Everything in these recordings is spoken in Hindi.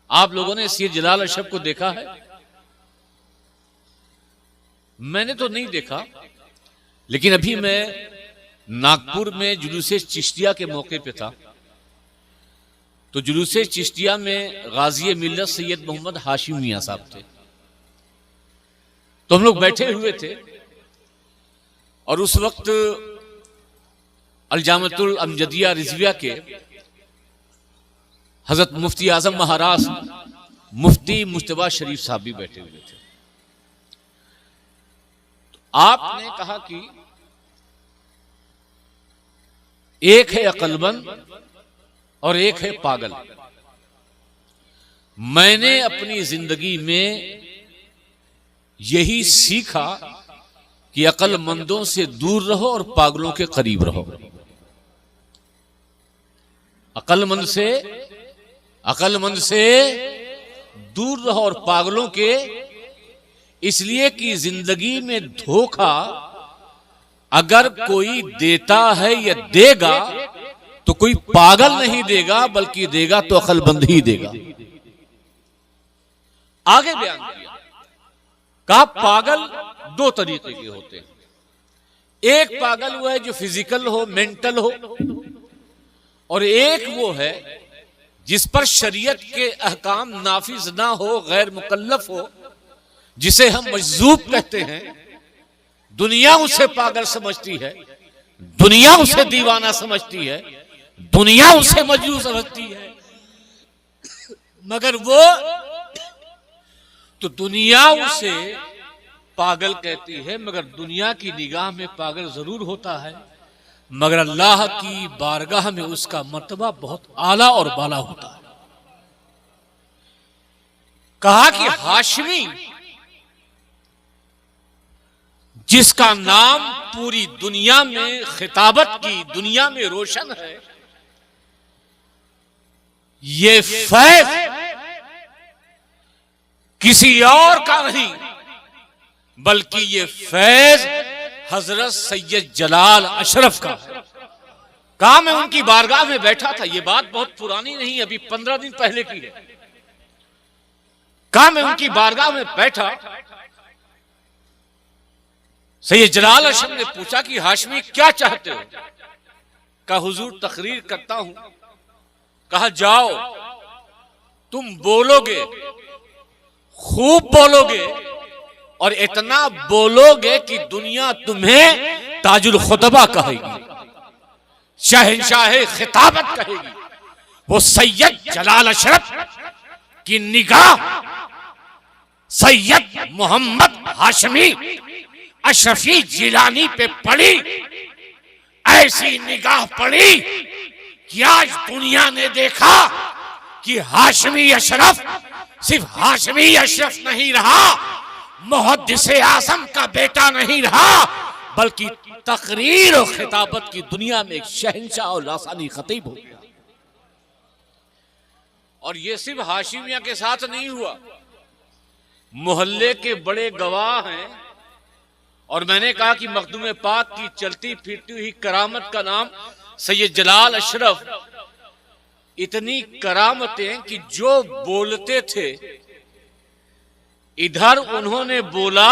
आप लोगों ने सैयद जलाल अशरफ को देखा है? मैंने तो नहीं देखा, लेकिन अभी मैं नागपुर में जुलूसे चिश्तिया के मौके पे था। तो जुलूसे चिश्तिया में गाजी मिल्लत सैयद मोहम्मद हाशिम मियां साहब थे। तो हम लोग बैठे हुए थे और उस वक्त अलजामतुल अमजदिया रिजविया के हजरत मुफ्ती आजम महाराज मुफ्ती मुश्तबा शरीफ साहब भी बैठे हुए थे। तो आपने कहा कि एक है अक्लमंद और एक है पागल। मैंने अपनी जिंदगी में यही सीखा कि अक्लमंदों से दूर रहो और पागलों के करीब रहो। अक्लमंद से दूर रहो और पागलों के, इसलिए कि जिंदगी में धोखा अगर कोई देता है या देगा तो कोई पागल नहीं देगा, बल्कि देगा तो अक्लमंद ही देगा। आगे बयान किया, कहा पागल दो तरीके के होते हैं। एक पागल वो है जो फिजिकल हो, मेंटल हो, और एक वो है जिस पर शरीयत के अहकाम नाफिज ना हो, गैर मुकल्लफ हो, जिसे हम मजजूब कहते हैं। दुनिया उसे पागल समझती है, दुनिया उसे दीवाना समझती है, दुनिया उसे मजनून समझती है, मगर वो तो दुनिया उसे पागल कहती है, मगर दुनिया की निगाह में पागल जरूर होता है, मगर अल्लाह की बारगाह में उसका मर्तबा बहुत आला और बाला होता है। कहा कि हाशमी जिसका नाम पूरी दुनिया में, खिताबत की दुनिया में रोशन है, ये फैज किसी और का नहीं, बल्कि ये फैज हजरत सैयद जलाल अशरफ का है। कहा मैं उनकी बारगाह में बैठा था, ये बात बहुत पुरानी नहीं, अभी 15 दिन पहले की है। कहा मैं उनकी बारगाह में बैठा, सैयद जलाल अशरफ ने पूछा कि हाशमी क्या चाहते हो? कहा हुजूर तकरीर करता हूं। कहा जाओ, तुम बोलोगे, खूब बोलोगे, और इतना बोलोगे कि दुनिया तुम्हें ताजुल खुतबा कहेगी, शहंशाह खिताबत कहेगी। वो सैयद जलाल अशरफ की निगाह सैयद मोहम्मद हाशमी अशरफी जिलानी पे पड़ी, ऐसी निगाह पड़ी कि आज दुनिया ने देखा कि हाशमी अशरफ सिर्फ हाशमी अशरफ नहीं रहा, मुहद्दिस आज़म का बेटा नहीं रहा, बल्कि तकरीर और खिताबत की दुनिया में एक शहंशाह और लासानी खतीब हो गया। और ये सिर्फ हाशिमिया के साथ नहीं हुआ, मोहल्ले के बड़े गवाह हैं। और मैंने कहा कि मखदूम पाक की चलती फिरती हुई करामत का नाम सैयद जलाल अशरफ। इतनी करामतें कि जो बोलते थे, इधर उन्होंने बोला,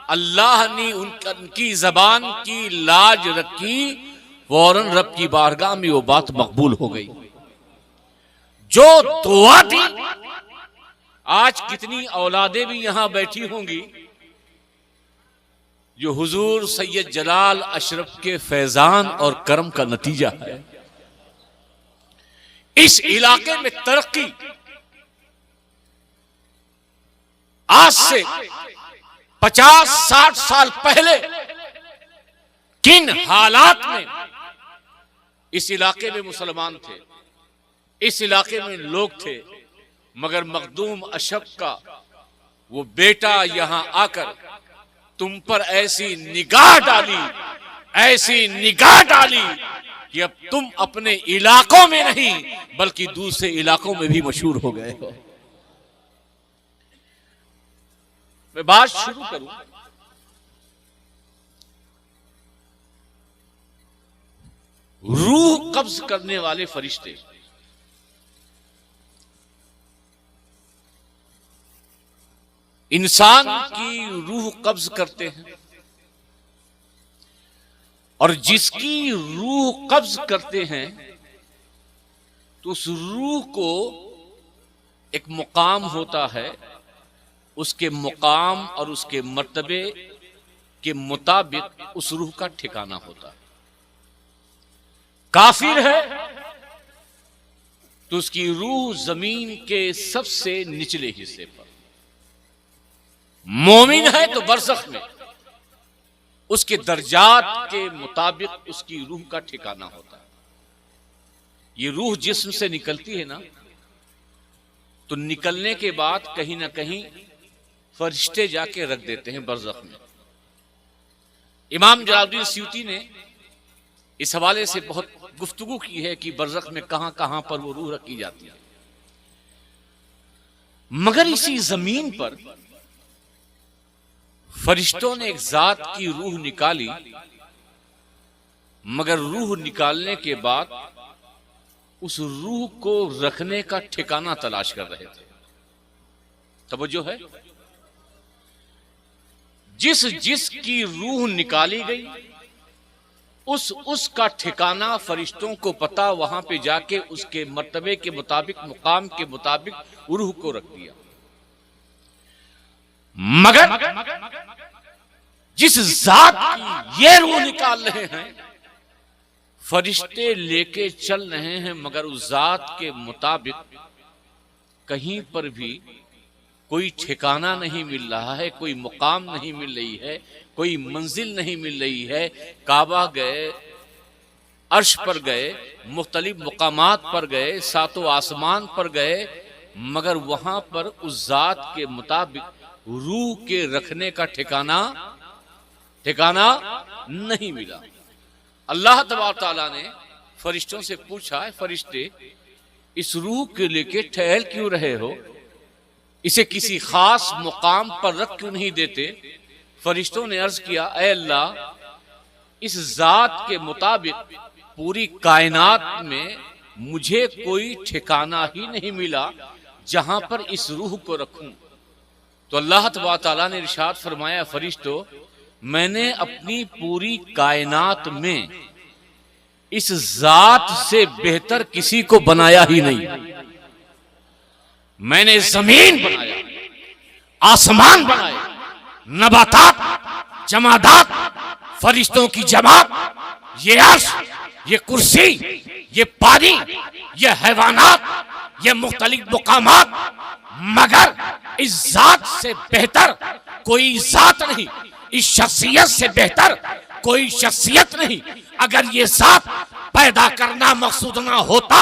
अल्लाह ने उनकी जबान की लाज रखी, फौरन रब की बारगाह में वो बात मकबूल हो गई। जो दुआ थी, आज कितनी औलादें भी यहां बैठी होंगी जो हुजूर सैयद जलाल अशरफ के फैजान और करम का नतीजा है। इस इलाके में तरक्की आज से 50-60 साल पहले किन हालात में इस इलाके में मुसलमान थे, इस इलाके में लोग थे, मगर मखदूम अशरफ का वो बेटा यहां आकर तुम पर ऐसी निगाह डाली, ऐसी निगाह डाली कि अब तुम अपने इलाकों में नहीं बल्कि दूसरे इलाकों में भी मशहूर हो गए हो। मैं बात शुरू करूं, रूह कब्ज करने वाले फरिश्ते इंसान की रूह कब्ज करते हैं, और जिसकी रूह कब्ज करते हैं तो उस रूह को एक मुकाम होता है, उसके मुकाम और उसके मर्तबे के मुताबिक उस रूह का ठिकाना होता है। काफिर है तो उसकी रूह जमीन के सबसे निचले हिस्से पर, मोमिन है तो बरज़ख में उसके दर्जात के मुताबिक उसकी रूह का ठिकाना होता है। ये रूह जिस्म से निकलती है ना, तो निकलने के बाद कहीं ना कहीं फरिश्ते जाके रख देते हैं बरज़ख में। इमाम जलालुद्दीन सयूती ने इस हवाले से बहुत गुफ्तगू की है कि बरज़ख में कहां कहां पर वो रूह रखी जाती है। मगर इसी जमीन पर फरिश्तों ने एक जात की रूह निकाली, मगर रूह निकालने के बाद उस रूह को रखने का ठिकाना तलाश कर रहे थे। तवज्जो है, जिस की रूह निकाली गई उसका ठिकाना फरिश्तों को पता, वहां पे जाके उसके मर्तबे के मुताबिक, मुकाम के मुताबिक रूह को रख दिया। मगर जिस जात की ये रूह निकाल रहे हैं, फरिश्ते लेके चल रहे हैं, मगर उस जात के मुताबिक कहीं पर भी कोई ठिकाना नहीं मिल रहा है, कोई मुकाम नहीं मिल रही है, कोई मंजिल नहीं मिल रही है। काबा गए, अर्श पर गए, मुख्तलिफ मुकामात पर गए, सातों आसमान पर गए, मगर वहां पर उस जात के मुताबिक रूह के रखने का ठिकाना नहीं मिला। अल्लाह तबारक तआला ने फरिश्तों से पूछा, फरिश्ते इस रूह के लेके ठहर क्यों रहे हो, इसे किसी खास मुकाम पर रख क्यों नहीं देते? फरिश्तों ने अर्ज किया, ऐ अल्लाह, इस जात के मुताबिक पूरी कायनात में मुझे कोई ठिकाना ही नहीं मिला जहां पर इस रूह को रखूं। तो अल्लाह तबारक तआला ने इरशाद फरमाया, फरिश्तों, मैंने अपनी पूरी कायनात में इस जात से बेहतर किसी को बनाया ही नहीं। मैंने जमीन बनाया, आसमान बनाए, नबातात, जमादात, फरिश्तों की जमात, ये अर्श, ये कुर्सी, ये पानी, ये हैवानात, ये मुख्तलिफ मुकामात, मगर इस जात से बेहतर कोई जात नहीं, इस शख्सियत से बेहतर कोई शख्सियत नहीं। अगर ये जात पैदा करना मकसूद ना होता,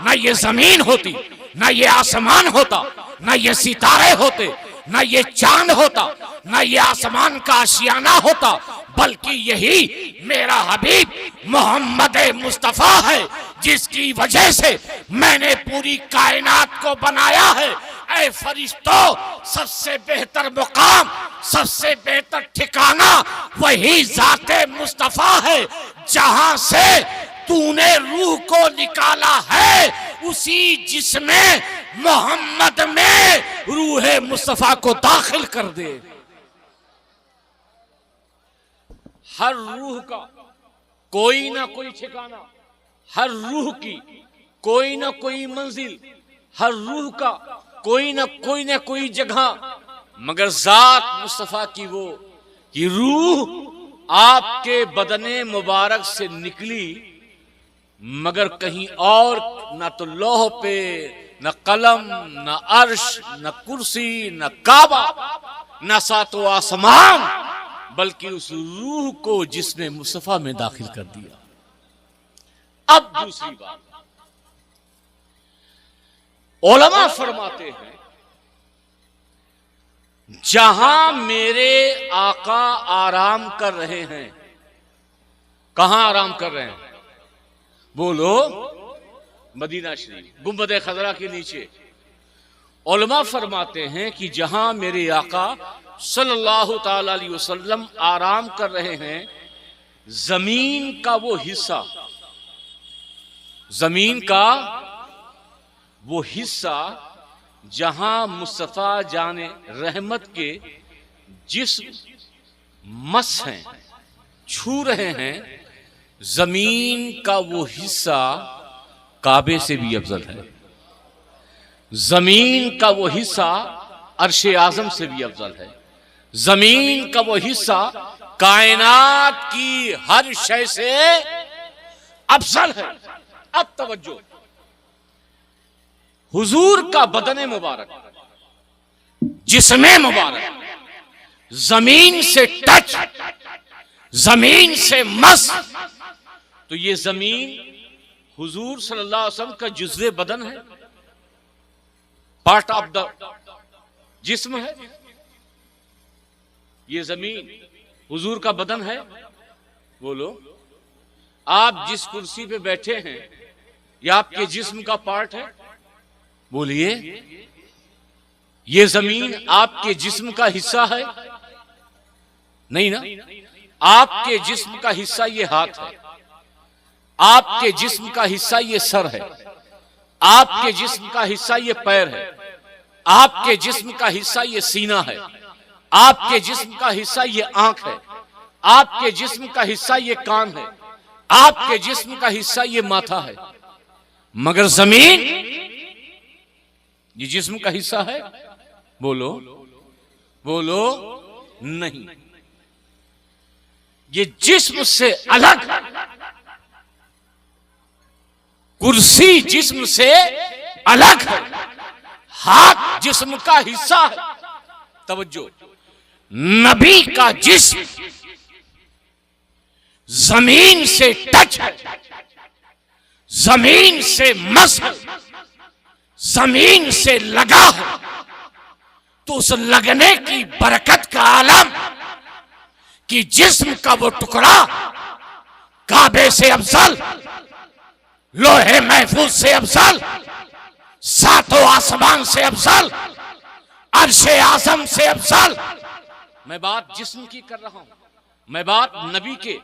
ना ये जमीन होती, ना ये आसमान होता, ना ये सितारे होते, ना ये चांद होता, ना ये आसमान का आशियाना होता, बल्कि यही मेरा हबीब मोहम्मद मुस्तफा है, जिसकी वजह से मैंने पूरी कायनात को बनाया है। ऐ फरिश्तों, सबसे बेहतर मुकाम, सबसे बेहतर ठिकाना वही जाते मुस्तफा है। जहां से तूने रूह को निकाला है, उसी जिसमें मोहम्मद में रूह मुस्तफा को दाखिल कर दे। हर रूह का कोई ना कोई ठिकाना, हर रूह की कोई ना कोई मंजिल, हर रूह का कोई ना कोई जगह, मगर जात मुस्तफा की वो कि रूह आपके बदने मुबारक से निकली, मगर कहीं और न तो लौह पे, न कलम, न अर्श, न कुर्सी, न काबा, न सातों आसमान, बल्कि उस रूह को जिसने मुस्तफा में दाखिल कर दिया। अब दूसरी बात, उलमा फरमाते हैं, जहां मेरे आका आराम कर रहे हैं, कहां आराम कर रहे हैं? बोलो, मदीना शरीफ, गुंबद खजरा के नीचे। उलमा फरमाते हैं कि जहां मेरे आका सल्लल्लाहु ताला अलैहि वसल्लम आराम कर रहे हैं, जमीन का वो हिस्सा, जमीन का वो हिस्सा जहां मुस्तफा जाने रहमत के जिस्म मस हैं, छू रहे हैं, जमीन का वो हिस्सा काबे से भी अफजल है। जमीन का वो हिस्सा अर्शे आजम से भी अफजल है। जमीन का वो हिस्सा कायनात की हर शय से अफजल है। अब तवज्जो, हुजूर का बदन मुबारक, जिस्म मुबारक, जमीन से टच, जमीन से मस, तो ये जमीन हुजूर सल्लल्लाहु अलैहि वसल्लम का जुज़्वे बदन है, पार्ट ऑफ द जिस्म है। ये जमीन हुजूर का बदन है। बोलो, आप जिस कुर्सी पे बैठे हैं ये आपके जिस्म का पार्ट है? बोलिए, ये जमीन आपके जिस्म का हिस्सा है? नहीं ना। आपके जिस्म का हिस्सा ये हाथ है, आपके जिस्म का हिस्सा ये सर है, आपके जिस्म का हिस्सा ये पैर है, आपके जिस्म का हिस्सा ये सीना है, आपके जिस्म का हिस्सा ये आंख है, आपके जिस्म का हिस्सा ये कान है, आपके जिस्म का हिस्सा ये माथा है। मगर जमीन ये जिस्म का हिस्सा है? बोलो बोलो, नहीं। ये जिस्म से अलग, कुर्सी जिस्म से अलग है, हाथ जिस्म का हिस्सा है। तवज्जो, नबी का जिस्म जमीन से टच है, जमीन से मस है, जमीन से लगा है। तो उस लगने की बरकत का आलम कि जिस्म का वो टुकड़ा काबे से अफजल, लोहे महफूज से अफजल, सातों आसमान से अफजल, अर्शे आजम से अफजल। मैं बात जिस्म की कर रहा हूं, मैं बात नबी के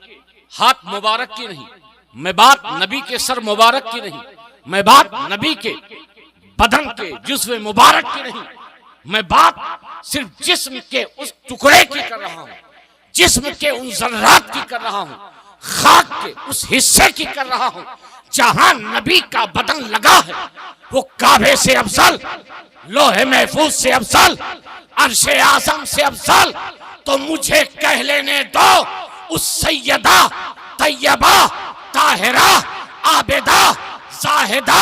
हाथ मुबारक की नहीं, मैं बात नबी के सर मुबारक की नहीं, मैं बात नबी के बदन के जुज़्वे मुबारक की नहीं, मैं बात सिर्फ जिस्म के उस टुकड़े की कर रहा हूं, जिस्म के उन जर्रात की कर रहा हूं, खाक के उस हिस्से की कर रहा हूं जहां नबी का बदन लगा है। वो काबे से अफजल, लोहे महफूज से अफजल, अर्शे आजम से अफजल। तो मुझे कह लेने दो उस सैयदा तैयबा ताहिरा आबिदा जाहिदा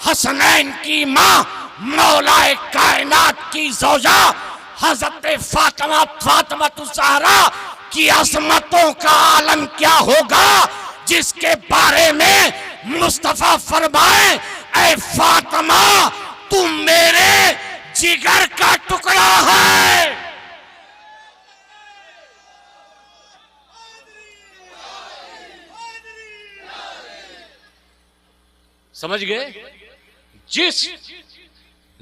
हसनैन की मां मौलाए कायनात की ज़ौजा हजरत फातिमा फातिमातुज़ ज़हरा की अज़मतों का आलम क्या होगा, जिसके बारे में मुस्तफा फरमाए, ऐ फातिमा तू मेरे जिगर का टुकड़ा है। समझ गए? जिस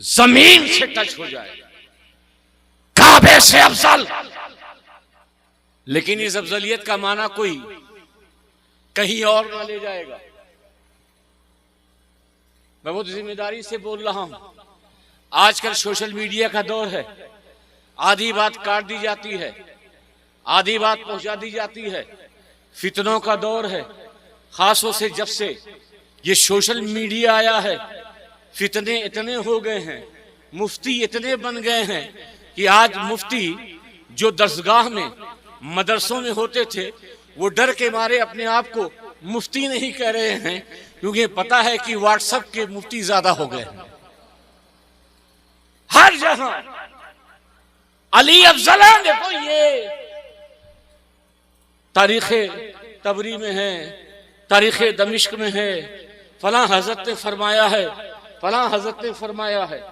जमीन से टच हो जाए, काबे से अफजल। लेकिन इस अफजलियत का माना कोई कहीं और ना ले जाएगा। मैं बहुत जिम्मेदारी से बोल रहा हूं। आजकल सोशल मीडिया का दौर है, आधी बात काट दी जाती है, आधी बात पहुंचा दी जाती है। फितनों का दौर है, खासों से जब से ये सोशल मीडिया आया है, फितने इतने हो गए हैं, मुफ्ती इतने बन गए हैं कि आज मुफ्ती जो दरसगाह में मदरसों में होते थे वो डर के मारे अपने आप को मुफ्ती नहीं कह रहे हैं, क्योंकि पता है कि व्हाट्सएप के मुफ्ती ज्यादा हो गए हैं। हर जहां अली अफजल है। देखो ये तारीखे तबरी में है, तारीखे दमिश्क में है, फलां हजरत ने फरमाया है, फलां हजरत ने फरमाया है।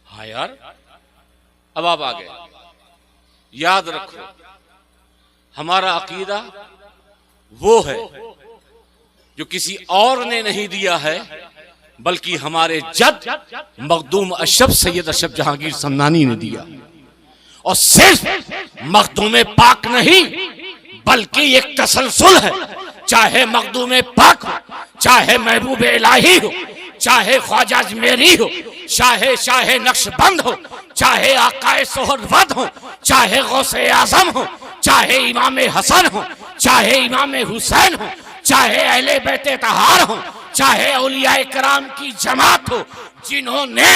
हाँ यार, अब आप आ गए। याद रखो, हमारा अकीदा वो है जो किसी और ने नहीं दिया है, बल्कि हमारे जद मखदूम अशरफ सैयद अशरफ जहांगीर समनानी ने दिया। और सिर्फ मखदूम पाक नहीं, बल्कि एक तसलसल है। चाहे मखदूम पाक हो, चाहे महबूब इलाही हो, चाहे ख्वाजा अजमेरी हो, चाहे चाहे नक्शबंद हो, चाहे आकाए सोहरवर्द हो, चाहे गौसे आजम हो, चाहे इमाम हसन हो, चाहे इमाम हुसैन हो, चाहे अहले बैते तहार हो, चाहे औलिया कराम की जमात हो, जिन्होंने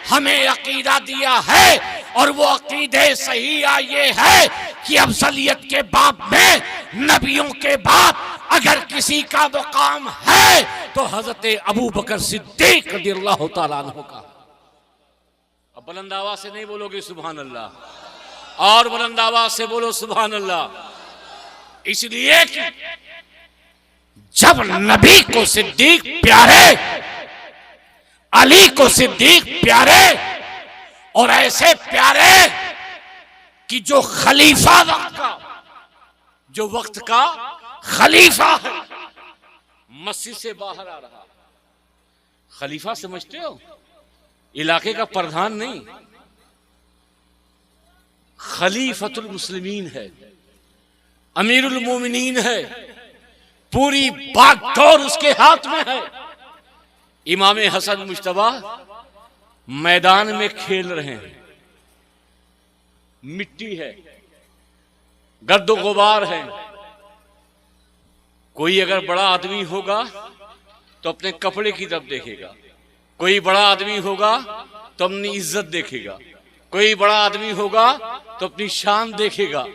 हमें अकीदा दिया है और वो अकीदे सही ये है कि अफजलियत के बाब में नबियों के बाद अगर किसी का मुकाम है तो हजरत अबू बकर सिद्दीक रज़ियल्लाहु ताला अन्हु का। अब बुलंद आवाज से नहीं बोलोगे सुभान अल्लाह, और बुलंद आवाज से बोलो सुभान अल्लाह। इसलिए कि जब नबी को सिद्दीक प्यारे, अली को सिद्दीक प्यारे, और ऐसे प्यारे कि जो खलीफा वक्त का, जो वक्त का खलीफा है, मस्जिद से बाहर आ रहा। खलीफा समझते हो? इलाके का प्रधान नहीं, खलीफतुल मुस्लिमीन है, अमीरुल मोमिनीन है, पूरी बागडोर उसके हाथ में है। इमाम हसन मुश्तबा मैदान में खेल रहे हैं, मिट्टी है, गर्दो गुबार है। कोई अगर बड़ा आदमी होगा तो अपने कपड़े की तरफ देखेगा, कोई बड़ा आदमी होगा तो अपनी इज्जत देखेगा, कोई बड़ा आदमी होगा तो अपनी शान देखेगा।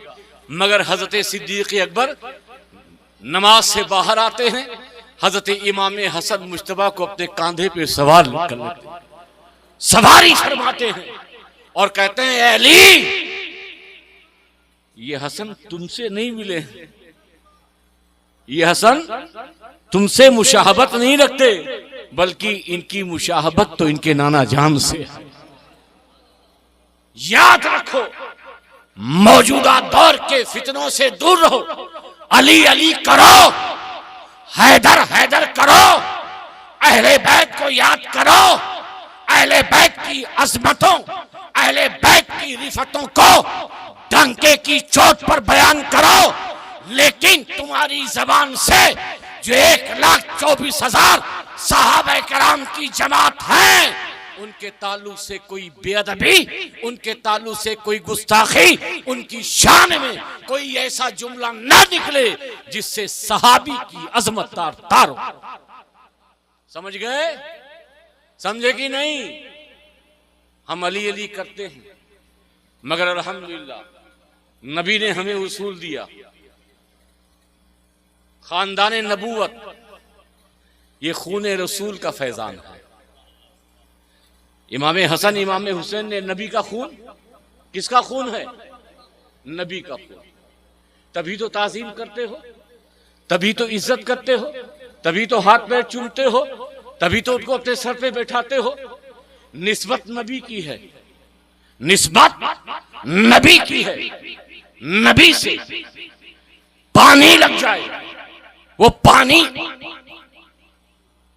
मगर हजरत सिद्दीक अकबर नमाज से बाहर आते हैं, हजरत इमाम हसन मुश्तबा को अपने कांधे पे सवार कर लेते हैं, सवारी फरमाते हैं और कहते हैं अली, ये हसन तुमसे नहीं मिले, ये हसन तुमसे मुशाहबत नहीं रखते, बल्कि इनकी मुशाहबत तो इनके नाना जान से है। याद रखो, मौजूदा दौर के फितनों से दूर रहो, अली अली करो, हैदर हैदर करो, अहले बैत को याद करो, अहले बैत की अजमतों, अहले बैत की रिफतों को डंके की चोट पर बयान करो। लेकिन तुम्हारी जबान से जो 1,24,000 सहाबा कराम की जमात है, उनके ताल्लुक से कोई बेअदबी, उनके ताल्लुक से कोई गुस्ताखी, उनकी शान में कोई ऐसा जुमला ना निकले जिससे सहाबी की अजमत तार हो। समझ गए? समझे कि नहीं? हम अली अली करते हैं, मगर अल्हम्दुलिल्लाह नबी ने हमें उसूल दिया। खानदान नबूवत ये खून रसूल का फैजान है। इमाम हसन इमाम हुसैन ने नबी का खून, किसका खून है? नबी का खून। तभी तो ताजीम करते हो, तभी तो इज्जत करते हो, तभी तो हाथ पैर चूमते हो, तभी तो उनको अपने सर पे बैठाते हो। निस्बत नबी की है, निस्बत नबी की है। नबी से पानी लग जाए, वो पानी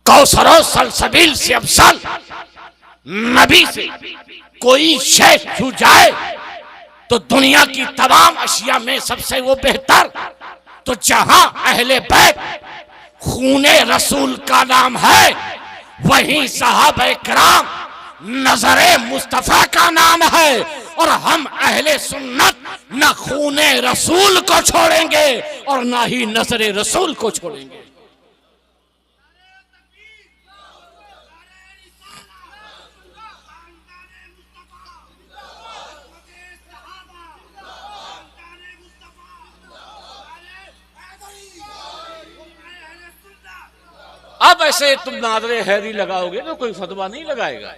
कौसरो सलसबील से अफसल, नबी से कोई शय छू जाए तो दुनिया की तमाम अशिया में सबसे वो बेहतर। तो जहां अहले बैत खूने रसूल का नाम है, वहीं साहबे कराम नजरे मुस्तफा का नाम है। और हम अहले सुन्नत न खूने रसूल को छोड़ेंगे और ना ही नजरे रसूल को छोड़ेंगे। अब ऐसे तुम नादरे हैरी लगाओगे तो कोई फतवा नहीं लगाएगा।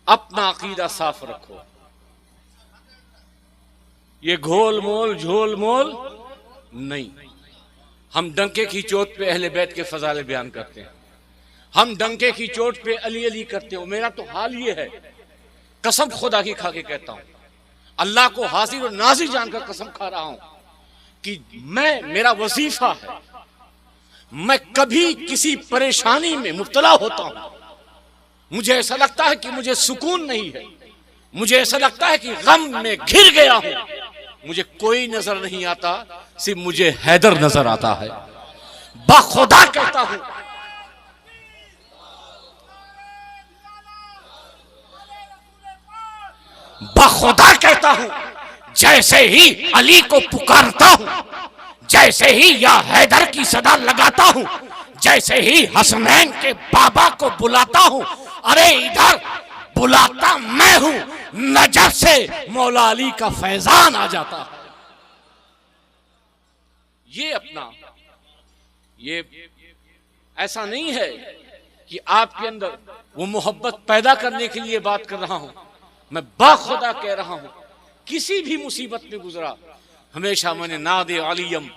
अपना अकीदा साफ रखो। ये घोल मोल झोल मोल नहीं। हम डंके की चोट पे अहले बैत के फजाले बयान करते हैं, हम डंके की चोट पे अली अली करते हो। मेरा तो हाल ये है, कसम खुदा की खा के कहता हूं, अल्लाह को हाजिर और नाजिर जानकर कसम खा रहा हूं कि मेरा वजीफा है, मैं कभी किसी परेशानी में मुब्तला होता हूं, मुझे ऐसा लगता है कि मुझे सुकून नहीं है, मुझे ऐसा लगता है कि गम में घिर गया हूं, मुझे कोई नजर नहीं आता, सिर्फ मुझे हैदर नजर आता है। बाखुदा कहता हूं, बखुदा कहता हूं, जैसे ही अली को पुकारता हूं, जैसे ही या हैदर की सदा लगाता हूं, जैसे ही हसनैन के बाबा को बुलाता हूं, अरे इधर बुलाता मैं हूं, नजर से मौला अली का फैजान आ जाता है। ये अपना, ये ऐसा नहीं है कि आपके अंदर वो मोहब्बत पैदा करने के लिए बात कर रहा हूं। मैं बाखुदा कह रहा हूं, किसी भी मुसीबत में गुजरा, हमेशा मैंने नादे अलीयम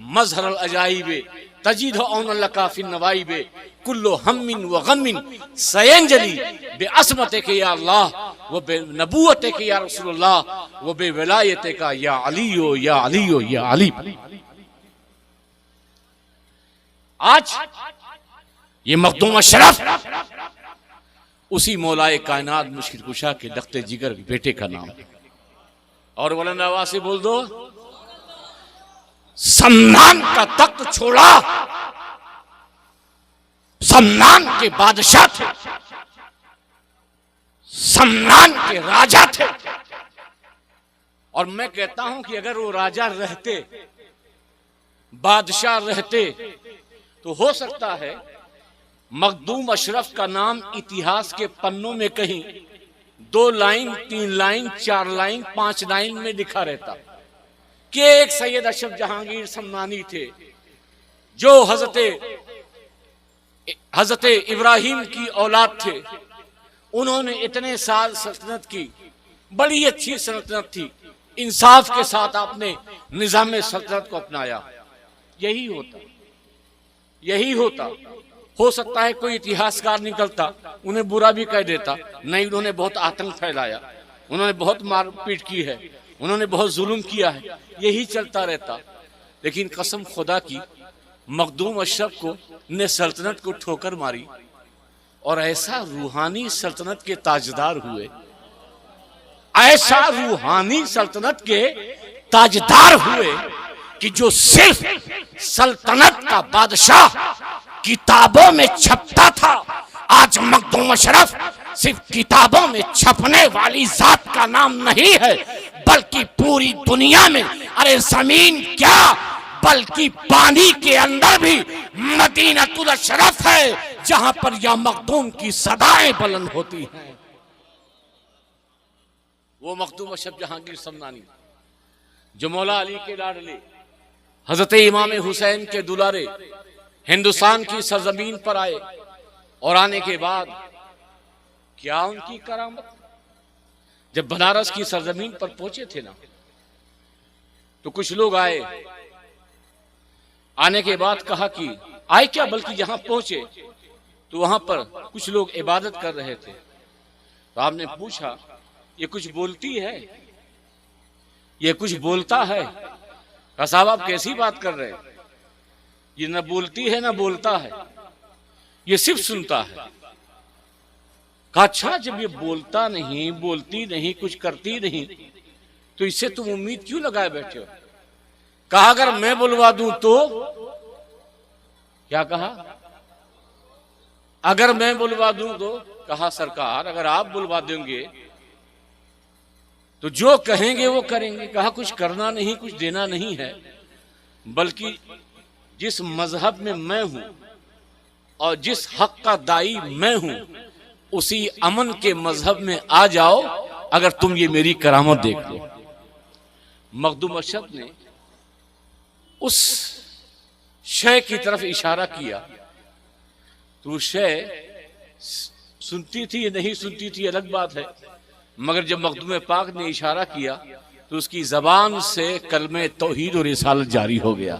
मजहर अल अजाइबे तजीद औन लकाफिन नवाइबे कुल्लो हम्मिन व गम्मिन सयंजली बे असमते के या अल्लाह व बे नबूवते के या रसूलुल्लाह व बे विलायते का या अलीयो या अलीयो या अली। आज ये मखदूम अशरफ उसी मौलाए कायनात मुश्किल कुशा के दख्ते जिगर बेटे का नाम है। और बुलंद आवाज से बोल दो, सम्मान का तख्त छोड़ा, सम्मान के बादशाह थे, सम्मान के राजा थे। और मैं कहता हूं कि अगर वो राजा रहते, बादशाह रहते, तो हो सकता है मखदूम अशरफ का नाम इतिहास के पन्नों में कहीं 2 लाइन, 3 लाइन, 4 लाइन, 5 लाइन में लिखा रहता कि एक सैयद अशरफ जहांगीर सम्मानी थे जो हजरत इब्राहिम की औलाद थे। उन्होंने इतने साल सल्तनत की, बड़ी अच्छी सल्तनत थी, इंसाफ के साथ आपने निजाम सल्तनत को अपनाया। यही होता, यही होता। हो सकता है कोई इतिहासकार निकलता, उन्हें बुरा भी कह देता, नहीं उन्होंने बहुत आतंक फैलाया, उन्होंने बहुत मारपीट की है, उन्होंने बहुत जुल्म किया है, यही चलता रहता। लेकिन कसम खुदा की, मखदूम अशरफ को ने सल्तनत को ठोकर मारी और ऐसा रूहानी सल्तनत के ताजदार हुए, ऐसा रूहानी सल्तनत के ताजदार हुए कि जो सिर्फ सल्तनत का बादशाह किताबों में छपता था, आज मखदूम अशरफ सिर्फ किताबों में छपने वाली जात का नाम नहीं है, बल्कि पूरी दुनिया में, अरे जमीन क्या बल्कि पानी के अंदर भी मदीनतुल अशरफ है, जहां पर या मखदूम की सदाएं बुलंद होती हैं। वो मखदूम अशरफ जहांगीर सम्मानी जो मौला अली के लाडले, हजरत इमाम हुसैन के दुलारे, हिंदुस्तान की सरजमीन पर आए और आने के बाद क्या उनकी करामत, जब बनारस की सरजमीन पर पहुंचे थे ना, तो कुछ लोग आए, आने के बाद कहा कि आए क्या, बल्कि जहां पहुंचे तो वहां पर कुछ लोग इबादत कर रहे थे। तो आपने पूछा ये कुछ बोलती है, ये कुछ बोलता है? कहा साहब आप कैसी बात कर रहे हैं, ये न बोलती है न बोलता है, ये सिर्फ सुनता है। कहा अच्छा, जब ये बोलता नहीं, बोलती नहीं, कुछ करती नहीं, तो इससे तुम उम्मीद क्यों लगाए बैठे हो? कहा अगर मैं बुलवा दूं तो? क्या कहा? अगर मैं बुलवा दूं तो? कहा सरकार अगर आप बुलवा देंगे तो जो कहेंगे वो करेंगे। कहा कुछ करना नहीं, कुछ देना नहीं है, बल्कि जिस मजहब में मैं हूं और जिस हक का दाई मैं हूं, उसी अमन के मजहब में आ जाओ अगर तुम ये मेरी करामत देख लो। मखदूम अशरफ ने उस शय की तरफ इशारा किया, तो शय सुनती थी या नहीं सुनती थी अलग बात है, मगर जब मखदूम पाक ने इशारा किया तो उसकी जबान से कलमे तौहीद और रिसालत जारी हो गया।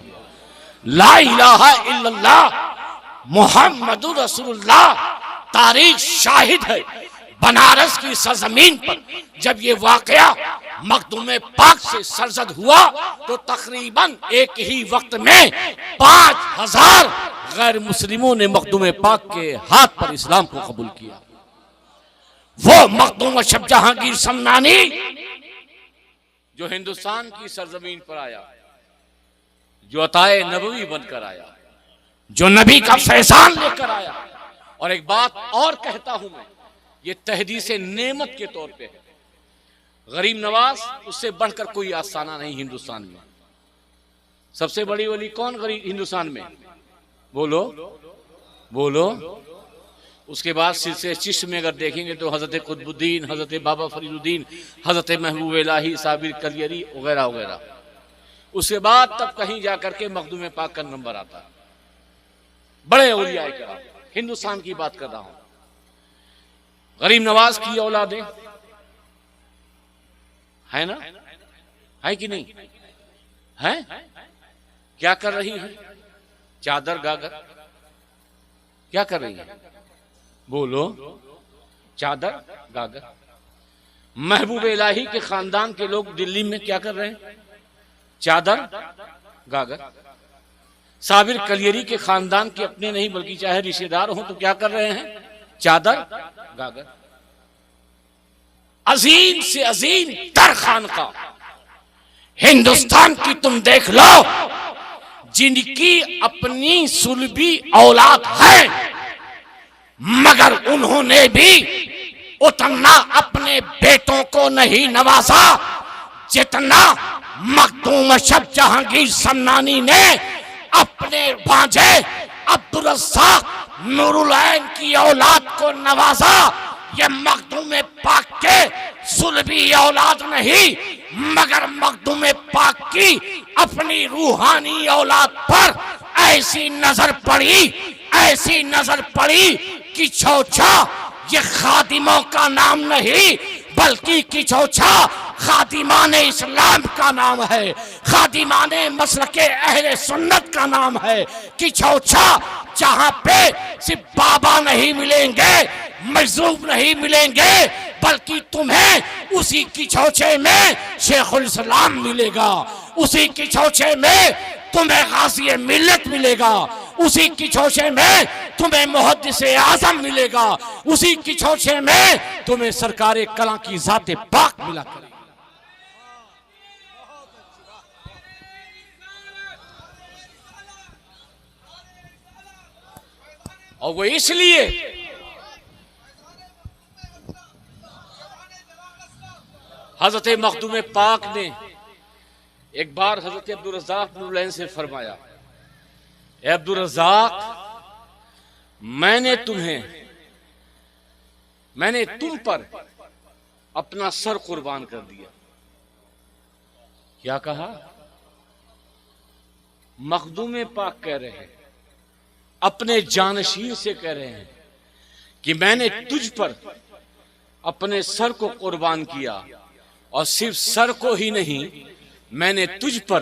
ला इलाहा इल्लल्लाह मुहम्मदुर रसूलुल्लाह। तारीख शाहिद है, बनारस की सरजमीन पर जब ये वाकया मखदूम पाक से सरजद हुआ तो तकरीबन एक ही वक्त में 5000 गैर मुस्लिमों ने मखदूम पाक के हाथ पर इस्लाम को कबूल किया। वो मखदूम अशरफ जहांगीर सम्मानी जो हिंदुस्तान की सरजमीन पर आया, जो अताए नबवी बनकर आया, जो नबी का फैजान लेकर आया। और एक बात और कहता हूं मैं, ये तहदीस नेमत के तौर पे है, गरीब नवाज, उससे बढ़कर कोई आस्थाना नहीं हिंदुस्तान में। सबसे बड़ी वली कौन गरीब हिंदुस्तान में? बोलो बोलो। उसके बाद सिलसिले चिश्त में अगर देखेंगे तो हजरत कुतुबुद्दीन, हजरत बाबा फरीदुद्दीन, हजरत महबूब इलाही, साबिर कलियरी वगैरह वगैरह। उसके बाद तब कहीं जाकर के मखदूम पाक का नंबर आता है। बड़े औलिया किराम, हिंदुस्तान की बात कर रहा हूं। गरीब नवाज की औलादें है ना, है कि नहीं है? क्या कर रही है? चादर गागर क्या कर रही है? बोलो। चादर गागर। महबूब इलाही के खानदान के लोग दिल्ली में क्या कर रहे हैं? चादर गागर। साबिर कलियरी के खानदान के अपने नहीं बल्कि चाहे रिश्तेदार हो तो क्या कर रहे हैं? चादर गागर। अजीम से अजीम तर खानका हिंदुस्तान की तुम देख लो, जिनकी अपनी सुलभी औलाद है, मगर उन्होंने भी उतना अपने बेटों को नहीं नवाजा जितना मखदूम शब जहांगीर सम्मानी ने अपने भांजे अब्दुल रज़्ज़ाक नूरुल ऐन की औलाद को नवाजा। ये मखदूम पाक के सुलभी औलाद नहीं, मगर मखदूम पाक की अपनी रूहानी औलाद पर ऐसी नजर पड़ी कि छौछा ये खादिमों का नाम नहीं बल्कि किछोछा खादिमाने इस्लाम का नाम है, खादिमाने मसलके अहले सुन्नत का नाम है। किछोछा जहां पे सिर्फ बाबा नहीं मिलेंगे, मजलूम नहीं मिलेंगे, बल्कि तुम्हें उसी किछोछे में शेखुल इस्लाम मिलेगा, उसी किछोछे में तुम्हें गाज़ी मिल्लत मिलेगा, उसी किछोछे में तुम्हें मुहद्दिस आज़म मिलेगा, उसी किछोछे में तुम्हें सरकारे कला की ज़ाते पाक मिला करेगी। और वो इसलिए हजरत मखदूम पाक ने एक बार हजरत अब्दुल रज़्ज़ाक नूरुल ऐन से फरमाया, ए अब्दुल रज़्ज़ाक, मैंने तुम पर अपना सर कुर्बान कर दिया। क्या कहा? मखदूम पाक कह रहे हैं, अपने जानशीन से कह रहे हैं कि मैंने तुझ पर अपने सर को कुर्बान किया, और सिर्फ सर को ही नहीं, मैंने तुझ पर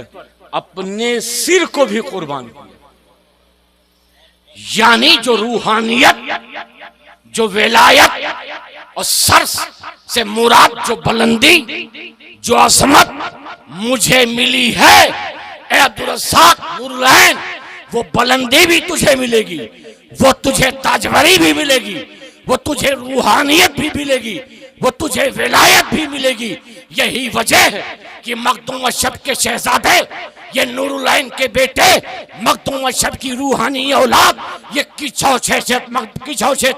अपने सिर को भी कुर्बान किया। यानी जो रूहानियत, जो विलायत और सर से मुराद जो बुलंदी, जो अजमत मुझे मिली है, ए अब्दुल रज़्ज़ाक नूरुल ऐन, वो बुलंदी भी तुझे मिलेगी, वो तुझे ताजवरी भी मिलेगी, वो तुझे रूहानियत भी मिलेगी, वो तुझे विलायत भी मिलेगी। यही वजह है कि मखदूम अशब के शहजादे, ये नूरुल ऐन के बेटे, मखदूम अशब की रूहानी औलाद, ये किछोछे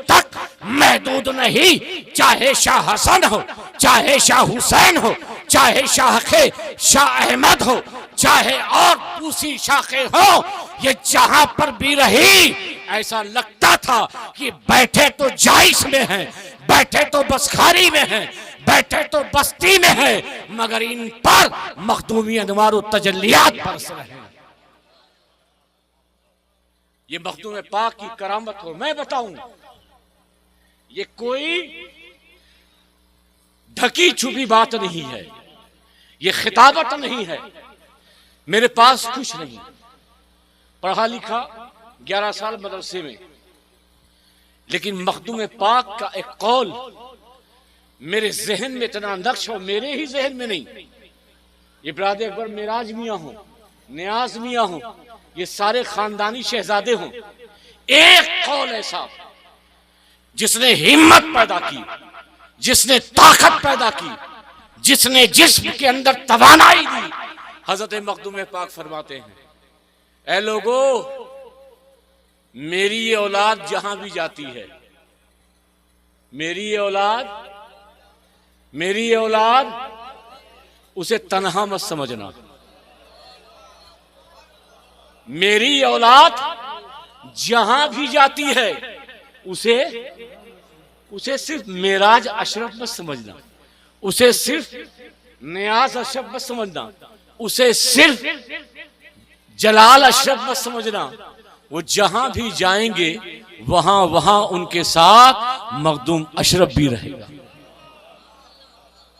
तक महदूद नहीं। चाहे शाह हसन हो, चाहे शाह हुसैन हो, चाहे शाह अहमद हो, चाहे और दूसरी शाखें हो, ये जहां पर भी रही, ऐसा लगता था कि बैठे तो जाइश में हैं, बैठे तो बसखारी में हैं, बैठे तो बस्ती में है, मगर इन पर मखदूमी अनवार और तजल्लियात बरस रहे हैं। ये मखदूम पाक की करामत हो। मैं बताऊं, ये कोई ढकी छुपी बात नहीं है, ये खिताबत नहीं है। मेरे पास कुछ नहीं, पढ़ा लिखा 11 साल मदरसे में, लेकिन मखदूम पाक का एक कौल मेरे जहन में इतना नक्श हो, मेरे ही जहन में नहीं, ये बिरादर अकबर मिराज मियाँ हो, नियाज मियाँ हो, ये सारे खानदानी शहजादे हों, एक कौल ऐसा जिसने हिम्मत पैदा की, जिसने ताकत पैदा की, जिसने जिस्म के अंदर तवानाई दी। हजरत मखदूम पाक फरमाते हैं, ऐ लोगो, मेरी ये औलाद जहां भी जाती है, मेरी ये औलाद उसे तन्हा मत समझना। मेरी औलाद जहां भी जाती है उसे सिर्फ मेराज अशरफ मत समझना, उसे सिर्फ नियाज अशरफ मत समझना, उसे सिर्फ जलाल अशरफ मत समझना। वो जहां भी जाएंगे वहां वहां उनके साथ मखदूम अशरफ भी रहेगा।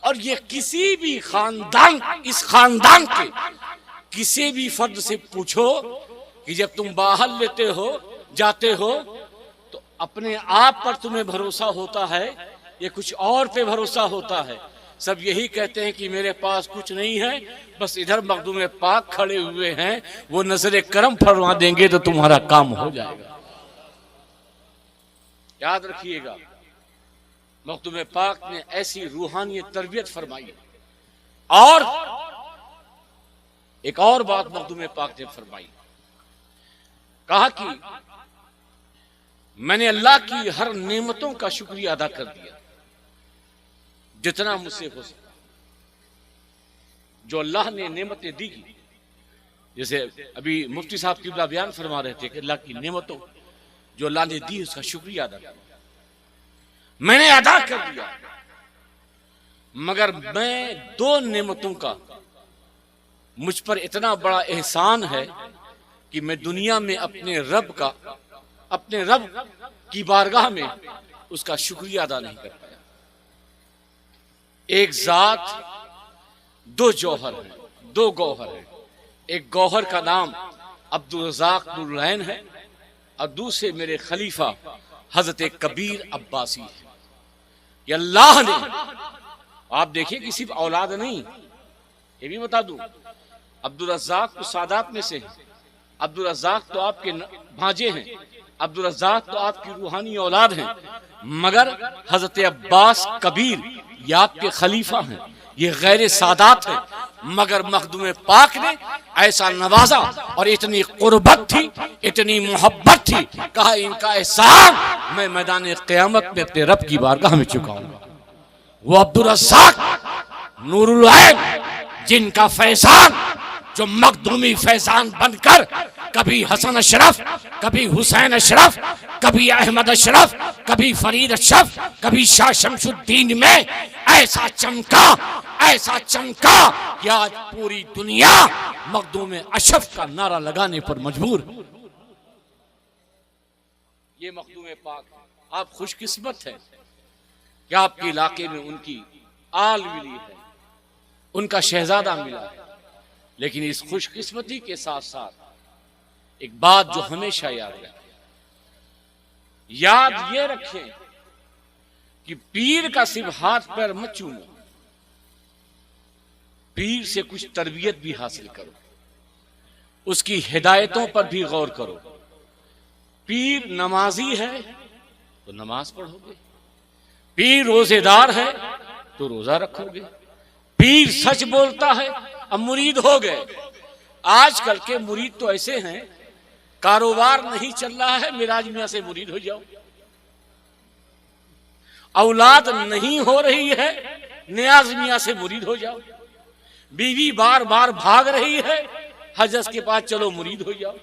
और ये किसी भी खानदान, इस खानदान के किसी भी फर्द से पूछो कि जब तुम बाहर लेते हो, जाते हो, तो अपने आप पर तुम्हें भरोसा होता है या कुछ और पे भरोसा होता है? सब यही कहते हैं कि मेरे पास कुछ नहीं है, बस इधर मखदूम पाक खड़े हुए हैं, वो नजरे करम फरमा देंगे तो तुम्हारा काम हो जाएगा। याद रखिएगा, मखदूम पाक ने ऐसी रूहानी तरबियत फरमाई। और एक और बात मखदूम पाक ने फरमाई, कहा कि मैंने अल्लाह की हर नेमतों का शुक्रिया अदा कर दिया जितना मुझसे हो सका। जो अल्लाह ने नेमतें दी, जैसे अभी मुफ्ती साहब किबला बयान फरमा रहे थे कि अल्लाह की नेमतों जो अल्लाह ने दी उसका शुक्रिया अदा किया, मैंने अदा कर दिया। मगर मैं दो नेमतों का मुझ पर इतना बड़ा एहसान है कि मैं दुनिया में अपने रब की बारगाह में उसका शुक्रिया अदा नहीं कर पाया। एक जात, दो जौहर है, दो गौहर है। एक गौहर का नाम अब्दुल रज़ाक दुर्रैन है और दूसरे मेरे खलीफा हजरत कबीर अब्बासी है। ये अल्लाह ने, आप देखिए कि सिर्फ औलाद नहीं, ये भी बता दूं, अब्दुल रज़ाक तो सादात में से है, अब्दुल रज़ाक तो आपके भांजे हैं, अब्दुल रज़ाक तो आपकी रूहानी औलाद हैं, मगर हजरत अब्बास कबीर ये आपके खलीफा हैं, ये गैर सादात है। मगर मखदूम पाक ने ऐसा नवाजा और इतनी कुर्बत थी, इतनी मोहब्बत थी, कहा इनका एहसान मैं मैदान क़यामत में अपने रब की बारगाह में चुकाऊंगा। वो अब्दुल रज़ाक नूरुल ऐन, जिनका फैजान, जो मखदूमी फैजान बनकर कभी हसन अशरफ, कभी हुसैन अशरफ, कभी अहमद अशरफ, कभी फरीद अशरफ, कभी शाह शमसुद्दीन में ऐसा चमका कि आज पूरी दुनिया मखदूम अशरफ का नारा लगाने पर मजबूर। ये मखदूम पाक, आप खुशकिस्मत हैं कि आपके इलाके में उनकी आल मिली है, उनका शहजादा मिला है। लेकिन इस खुशकिस्मती के साथ साथ एक बात जो हमेशा याद ये रखें कि पीर का सिर्फ हाथ पैर मत चूमो, पीर से कुछ तरबियत भी हासिल करो, उसकी हिदायतों पर भी गौर करो। पीर नमाजी है तो नमाज पढ़ोगे, पीर रोजेदार है तो रोजा रखोगे, पीर सच बोलता है, अब मुरीद हो गए। आजकल के मुरीद तो ऐसे हैं, कारोबार नहीं चल रहा है, मिराज मियां से मुरीद हो जाओ। औलाद नहीं हो रही है, नियाज मियां से मुरीद हो जाओ। बीवी बार बार भाग रही है, हजरत के पास चलो मुरीद हो जाओ।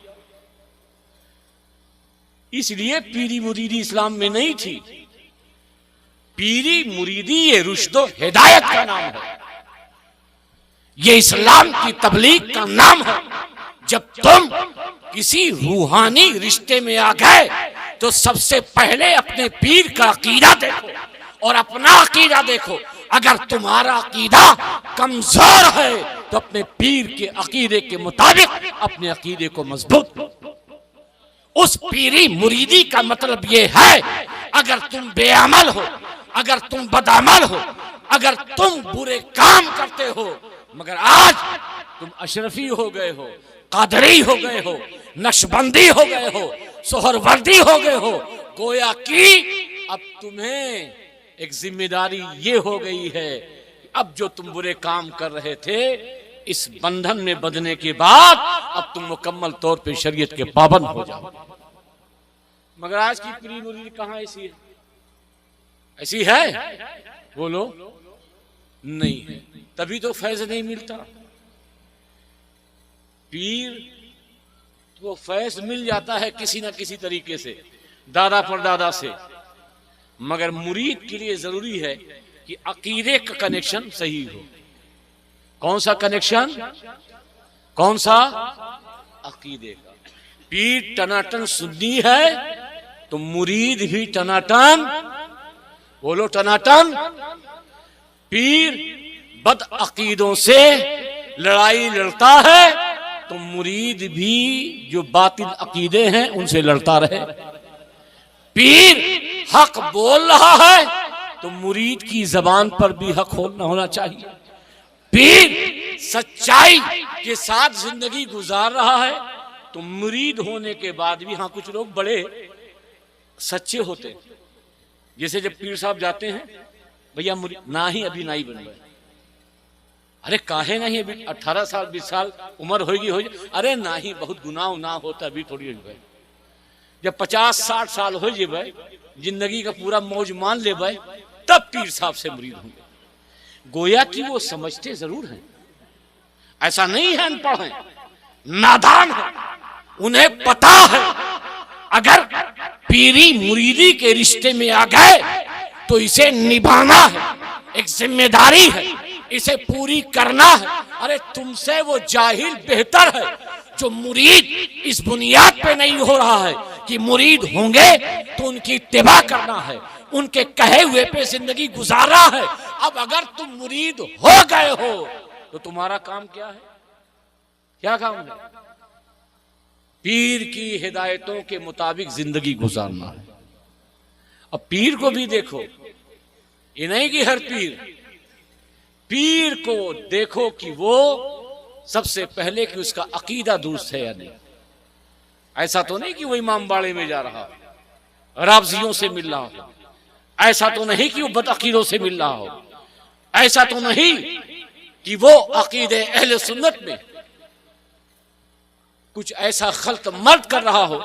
इसलिए पीरी मुरीदी इस्लाम में नहीं थी। पीरी मुरीदी ये रुश्दो हिदायत का नाम है, ये इस्लाम की तबलीग का नाम है। जब तुम किसी रूहानी रिश्ते में आ गए तो सबसे पहले अपने पीर का अकीदा देखो और अपना अकीदा देखो। अगर तुम्हारा अकीदा कमजोर है तो अपने पीर के अकीदे के मुताबिक अपने अकीदे को मजबूत करो। उस पीरी मुरीदी का मतलब यह है, अगर तुम बेअमल हो, अगर तुम बदअमल हो, अगर तुम बुरे काम करते हो, मगर आज तुम अशरफी हो गए हो, कादरी हो गए हो, नक्शबंदी हो गए हो, सोहरवर्दी हो गए हो, गोया कि अब तुम्हें एक जिम्मेदारी ये हो गई है, अब जो तुम बुरे काम कर रहे थे, इस बंधन में बंधने के बाद अब तुम मुकम्मल तौर पे शरीयत के पाबंद हो जाओ। मगर आज की पीरी मुरीदी कहां ऐसी है? ऐसी है? बोलो, नहीं है। तभी तो फैज नहीं मिलता। पीर तो फैज मिल जाता है किसी ना किसी तरीके से, दादा परदादा से, मगर मुरीद के लिए जरूरी है कि अकीदे का कनेक्शन सही हो। कौन सा कनेक्शन? कौन सा? अकीदे का। पीर टनाटन सुन्नी है तो मुरीद भी टनाटन, बोलो टनाटन। पीर बद अकीदों से लड़ाई लड़ता है तो मुरीद भी जो बातिल अकीदे हैं उनसे लड़ता रहे। पीर हक बोल रहा है तो मुरीद की जबान पर भी हक होना चाहिए। पीर सच्चाई के साथ जिंदगी गुजार रहा है तो मुरीद होने के बाद भी, हाँ कुछ लोग बड़े सच्चे होते हैं, जैसे जब पीर साहब जाते हैं, भैया मुरीद ना ही अभी नहीं बन गए। अरे काहे नहीं, अभी 18 साल 20 साल उम्र होगी हो जाए। अरे ना ही, बहुत गुनाह ना होता अभी थोड़ी हो गए। जब 50-60 साल हो जाए, जिंदगी का पूरा मौज मान ले भाई, तब पीर साहब से मुरीद होंगे। गोया कि वो समझते जरूर हैं, ऐसा नहीं है अनपढ़ हैं, नादान है, उन्हें पता है अगर पीरी मुरीदी के रिश्ते में आ गए तो इसे निभाना है, एक जिम्मेदारी है, इसे पूरी करना है। अरे तुमसे वो जाहिल बेहतर है जो मुरीद इस बुनियाद पे नहीं हो रहा है कि मुरीद होंगे तो उनकी इत्तिबा करना है, उनके कहे हुए पे जिंदगी गुजारना है। अब अगर तुम मुरीद हो गए हो तो तुम्हारा काम क्या है? क्या काम है? पीर की हिदायतों के मुताबिक जिंदगी गुजारना है। अब पीर को भी देखो, ये नहीं कि हर पीर को देखो कि वो सबसे पहले कि उसका अकीदा दुरुस्त है या नहीं। ऐसा तो नहीं कि वो इमाम बाड़े में जा रहा हो, राबजियों से मिल रहा हो, ऐसा तो नहीं कि वो बदअकीदों से मिल रहा हो, ऐसा तो नहीं कि वो अकीदे अहले सुन्नत में कुछ ऐसा खल्त मर्द कर रहा हो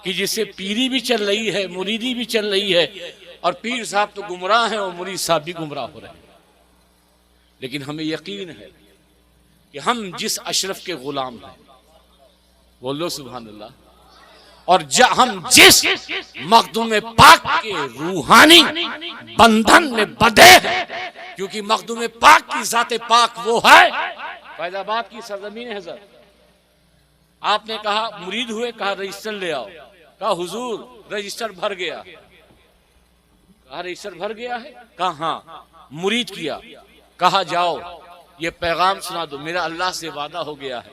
कि जिससे पीरी भी चल रही है, मुरीदी भी चल रही है, और पीर साहब तो गुमराह हैं और मुरीद साहब भी गुमराह हो रहे हैं। लेकिन हमें यकीन है कि हम जिस अशरफ के गुलाम हैं, बोलो सुभान अल्लाह, और हम जिस मखदूम पाक के रूहानी बंधन में बंधे हैं, क्योंकि मखदूम पाक की जाते पाक वो है, फैजाबाद की सरजमीन है। सर आपने कहा मुरीद हुए, कहा रजिस्टर ले आओ, कहा हुजूर रजिस्टर भर गया, कहा रजिस्टर भर गया है, कहा हाँ। मुरीद किया, कहा जाओ ये पैगाम सुना दो, मेरा अल्लाह से वादा हो गया है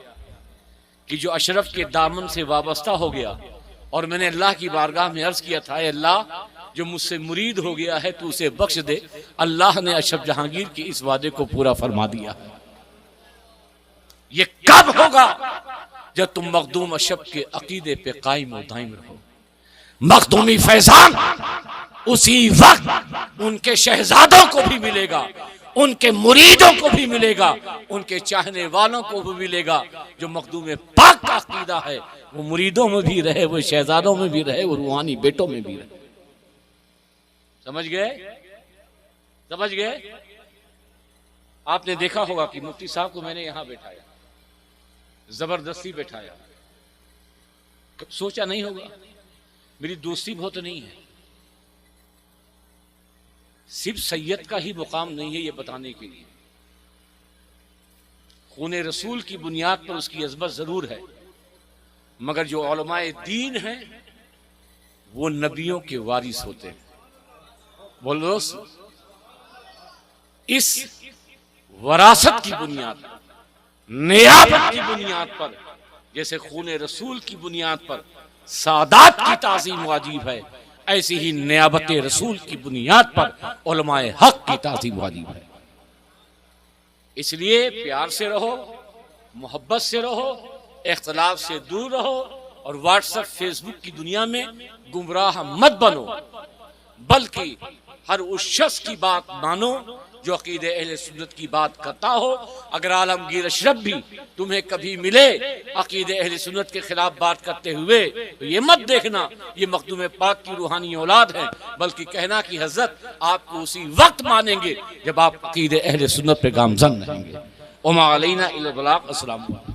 कि जो अशरफ के दामन से वाबस्ता हो गया, और मैंने अल्लाह की बारगाह में अर्ज किया था, अल्लाह जो मुझसे मुरीद हो गया है तू उसे बख्श दे। अल्लाह ने अशरफ जहांगीर की इस वादे को पूरा फरमा दिया। ये कब होगा? जब तुम मखदूम अशरफ के अकीदे पे कायम और दायम रहो। मखदूमी फैजान उसी वक्त उनके शहजादों को भी मिलेगा, उनके मुरीदों को भी मिलेगा, उनके चाहने वालों को भी मिलेगा। जो मखदूम पाक का अकीदा है वो मुरीदों में भी रहे, वो शहजादों में भी रहे, वो रूहानी बेटों में भी रहे। समझ गए? समझ गए? आपने देखा होगा कि मुफ्ती साहब को मैंने यहां बैठाया, जबरदस्ती बैठाया, सोचा नहीं होगा, मेरी दोस्ती बहुत नहीं है, सिर्फ सैयद का ही मुकाम नहीं है ये बताने के लिए, खून रसूल की बुनियाद पर उसकी अज़मत जरूर है, मगर जो उलमाए दीन हैं वो नबियों के वारिस होते हैं। बोलो, इस वरासत की बुनियाद, नियाबत की बुनियाद पर, जैसे खून रसूल की बुनियाद पर सादात की ताज़ीम वाजिब है, ऐसी ही नियाबत रसूल की बुनियाद पर उलमाए हक की ताज़ीम वाजिब है। इसलिए प्यार से रहो, मोहब्बत से रहो, इख्तिलाफ से दूर रहो, और व्हाट्सएप फेसबुक की दुनिया में गुमराह मत बनो, बल्कि हर उस शख्स की बात मानो जो अकीदे अहले सुन्नत की बात करता हो। अगर आलमगीर अशरफ भी तुम्हें कभी मिले अकीदे अहले सुन्नत के खिलाफ बात करते हुए, तो ये मत देखना ये मखदूम पाक की रूहानी औलाद है, बल्कि कहना कि हजरत आपको उसी वक्त मानेंगे जब आप अकीदे अहले सुन्नत पे गामजन रहेंगे। उमा अलैना इल्ला बलाग। अस्सलाम वालेकुम।